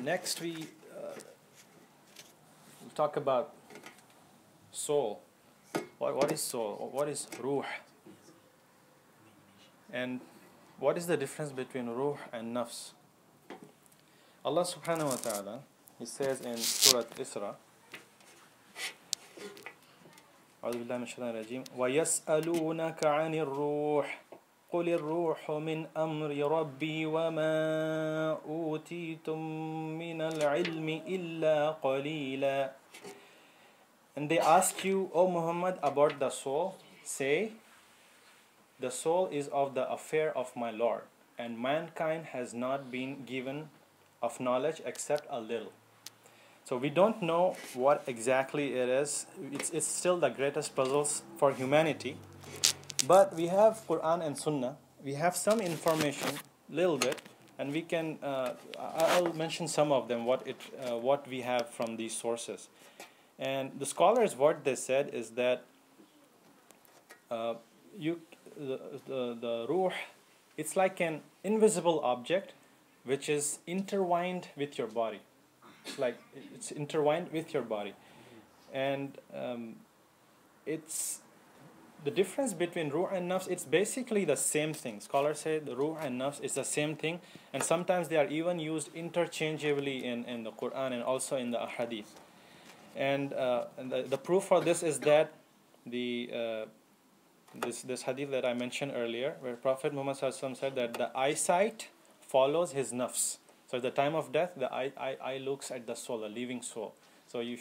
Next, we'll talk about soul. What is soul? What is ruh? And what is the difference between ruh and nafs? Allah subhanahu wa ta'ala, He says in Surah Isra, أعوذ بالله من الشيطان الرجيم وَيَسْأَلُونَكَ عَنِ الرُّوحِ قُلِ الرُّوحُ مِنْ أَمْرِ رَبِّي وَمَا أُوتِيتُم مِّنَ الْعِلْمِ إِلَّا قَلِيلًا. And they ask you, O Muhammad, about the soul. Say, the soul is of the affair of my Lord, and mankind has not been given of knowledge except a little. So we don't know what exactly it is. It's still the greatest puzzles for humanity. But we have Quran and Sunnah. We have some information, little bit, and we can. I'll mention some of them. What we have from these sources, and the scholars, what they said is that the ruh, it's like an invisible object, which is intertwined with your body. It's intertwined with your body, and it's the difference between ruh and nafs. It's basically the same thing. Scholars say the ruh and nafs is the same thing, and sometimes they are even used interchangeably in the Quran and also in the ahadith. And the proof for this is that this hadith that I mentioned earlier, where Prophet Muhammad said that the eyesight follows his nafs. So at the time of death, the eye looks at the soul, the living soul. So you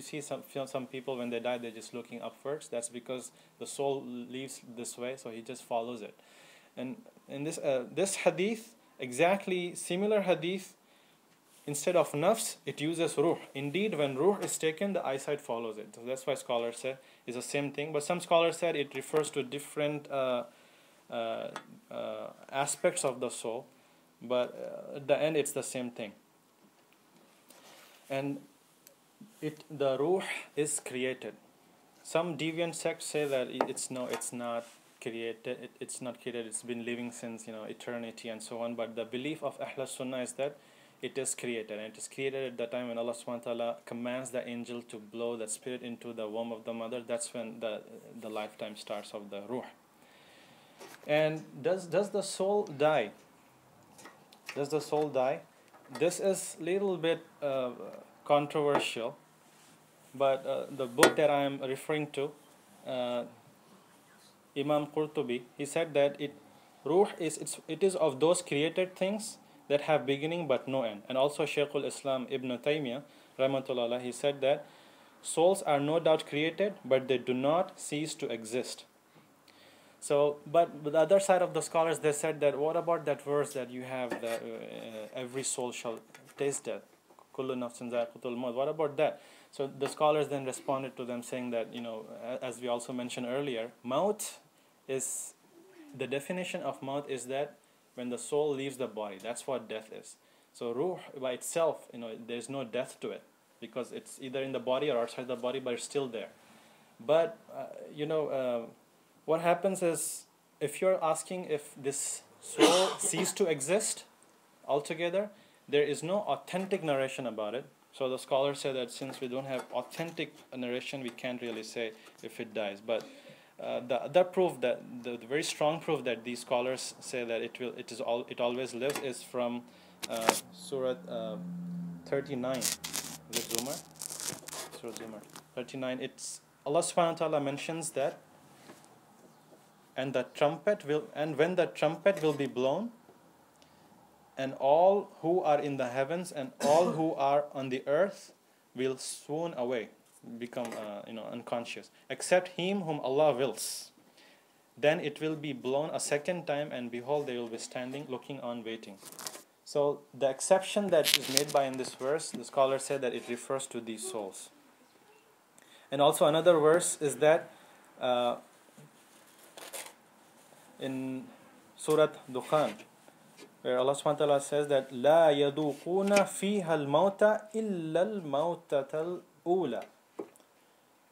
see some people when they die, they're just looking upwards. That's because the soul leaves this way, so he just follows it. And in this hadith, exactly similar hadith, instead of nafs, it uses ruh. Indeed, when ruh is taken, the eyesight follows it. So that's why scholars say it's the same thing. But some scholars said it refers to different aspects of the soul. But at the end, it's the same thing. And the ruh is created. Some deviant sects say that it's not created. It's not created. It's been living since eternity and so on. But the belief of Ahl Sunnah is that it is created, and it is created at the time when Allah subhanahu wa ta'ala commands the angel to blow the spirit into the womb of the mother. That's when the lifetime starts of the ruh. And does the soul die? Does the soul die? This is a little bit controversial, but the book that I am referring to, Imam Qurtubi, he said that ruh is of those created things that have beginning but no end. And also Shaykhul Islam Ibn Taymiyyah, rahmatullah, he said that souls are no doubt created, but they do not cease to exist. So, but the other side of the scholars, they said that what about that verse that you have that every soul shall taste death? Kullu nafsin za'iqatul maut. What about that? So the scholars then responded to them saying that, as we also mentioned earlier, maut is, the definition of maut is that when the soul leaves the body, that's what death is. So ruh by itself, there's no death to it, because it's either in the body or outside the body, but it's still there. But what happens is, if you're asking if this soul ceased to exist altogether, there is no authentic narration about it. So the scholars say that since we don't have authentic narration, we can't really say if it dies. But the other proof, that the very strong proof that these scholars say that it always lives, is from Surah 39. Is it Zumar? Surah Zumar 39. It's Allah subhanahu wa ta'ala mentions that, and when the trumpet will be blown, and all who are in the heavens and all who are on the earth will swoon away, become unconscious, except him whom Allah wills. Then it will be blown a second time, and behold, they will be standing, looking on, waiting. So the exception that is made by in this verse, the scholars say that it refers to these souls. And also another verse is that in Surah Dukhan, where Allah subhanahu wa ta'ala says that لا يذوقون فيها الموت إلا الموتة الأولى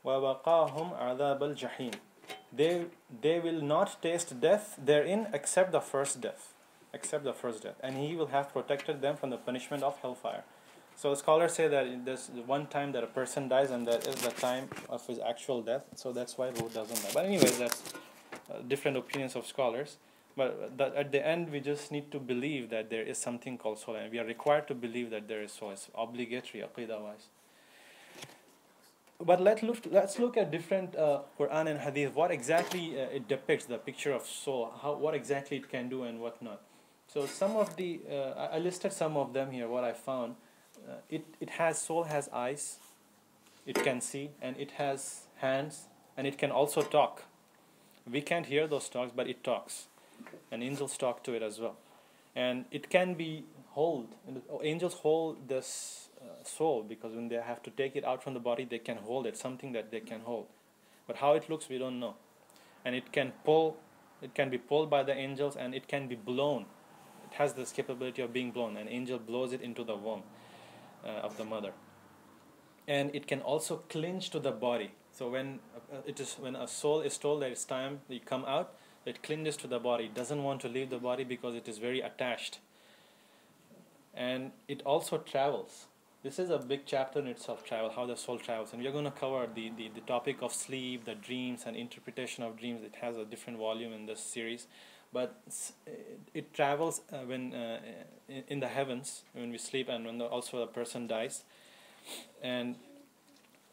ووقاهم عذاب الجحيم. They will not taste death therein except the first death, and He will have protected them from the punishment of hellfire. So scholars say that there's one time that a person dies, and that is the time of his actual death. So that's why Ruh doesn't die. But anyways, that's different opinions of scholars. But that at the end, we just need to believe that there is something called soul, and we are required to believe that there is soul. It's obligatory, aqidah-wise. But let's look at different Quran and Hadith. What exactly it depicts, the picture of soul. What exactly it can do and what not. So some of the I listed some of them here. What I found. Soul has eyes, it can see, and it has hands, and it can also talk. We can't hear those talks, but it talks, and angels talk to it as well. And it can be angels hold this soul, because when they have to take it out from the body, they can hold it, something that they can hold. But how it looks, we don't know. And it can be pulled by the angels, and it can be blown. It has this capability of being blown. An angel blows it into the womb of the mother, and it can also clinch to the body. So when a soul is told that it's time you come out, it clinches to the body. It doesn't want to leave the body because it is very attached. And it also travels. This is a big chapter in itself, travel, how the soul travels, and we are going to cover the topic of sleep, the dreams, and interpretation of dreams. It has a different volume in this series. But it travels in the heavens when we sleep, and when also a person dies. And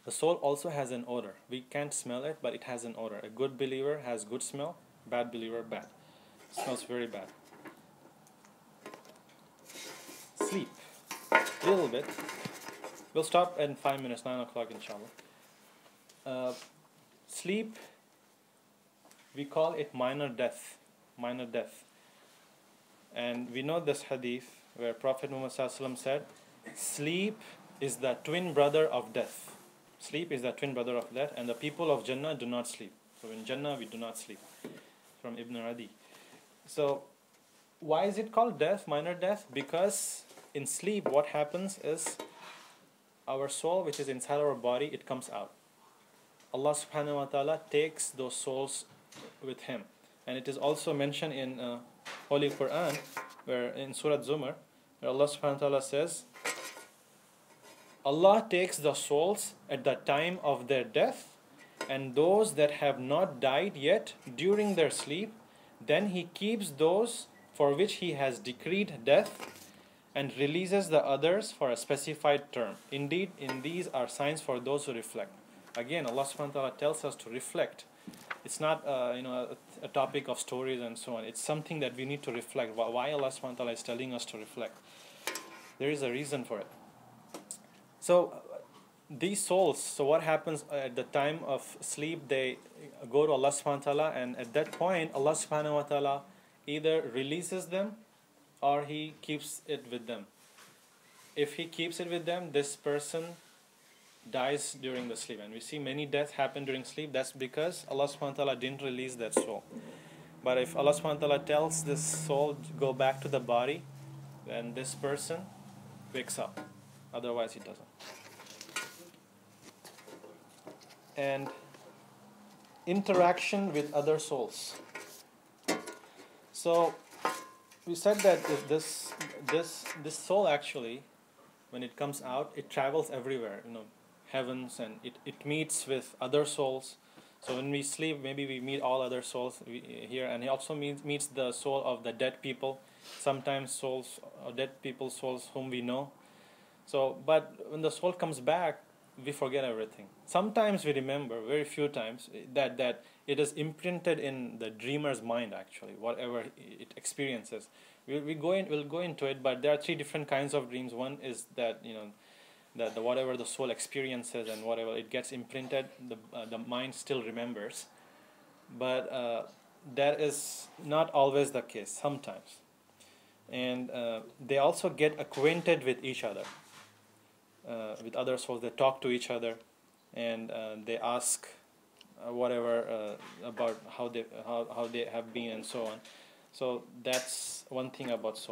the soul also has an odor. We can't smell it, but it has an odor. A good believer has good smell, bad believer bad. It smells very bad. Sleep, a little bit. We'll stop in 5 minutes, 9 o'clock inshallah. Sleep, we call it minor death. And we know this hadith where Prophet Muhammad ﷺ said, sleep is the twin brother of death. Sleep is the twin brother of death, and the people of Jannah do not sleep. So in Jannah we do not sleep. From Ibn Adi. So why is it called death, minor death? Because in sleep what happens is our soul, which is inside our body, it comes out. Allah subhanahu wa ta'ala takes those souls with him. And it is also mentioned in Holy Quran, where in Surah Zumar, where Allah subhanahu wa ta'ala says, Allah takes the souls at the time of their death, and those that have not died yet during their sleep, then He keeps those for which He has decreed death, and releases the others for a specified term. Indeed, in these are signs for those who reflect. Again, Allah subhanahu wa ta'ala tells us to reflect. It's not a topic of stories and so on. It's something that we need to reflect. Why Allah subhanahu wa ta'ala is telling us to reflect? There is a reason for it. So these souls, so what happens at the time of sleep? They go to Allah subhanahu wa ta'ala, and at that point Allah subhanahu wa ta'ala either releases them or He keeps it with them. If He keeps it with them, this person dies during the sleep. And we see many deaths happen during sleep. That's because Allah subhanahu wa ta'ala didn't release that soul. But if Allah subhanahu wa ta'ala tells this soul to go back to the body, then this person wakes up. Otherwise he doesn't. And interaction with other souls. So we said that this soul actually, when it comes out, it travels everywhere, heavens, and it meets with other souls. So when we sleep, maybe we meet all other souls here, and it also meets the soul of the dead people. Sometimes souls, dead people's souls whom we know. So, but when the soul comes back, we forget everything. Sometimes we remember, very few times, that it is imprinted in the dreamer's mind actually, whatever it experiences. We'll go into it, but there are three different kinds of dreams. One is that that whatever the soul experiences and whatever it gets imprinted, the mind still remembers. But that is not always the case. Sometimes, and they also get acquainted with each other, with other souls. They talk to each other, and they ask whatever about how they have been and so on. So that's one thing about soul.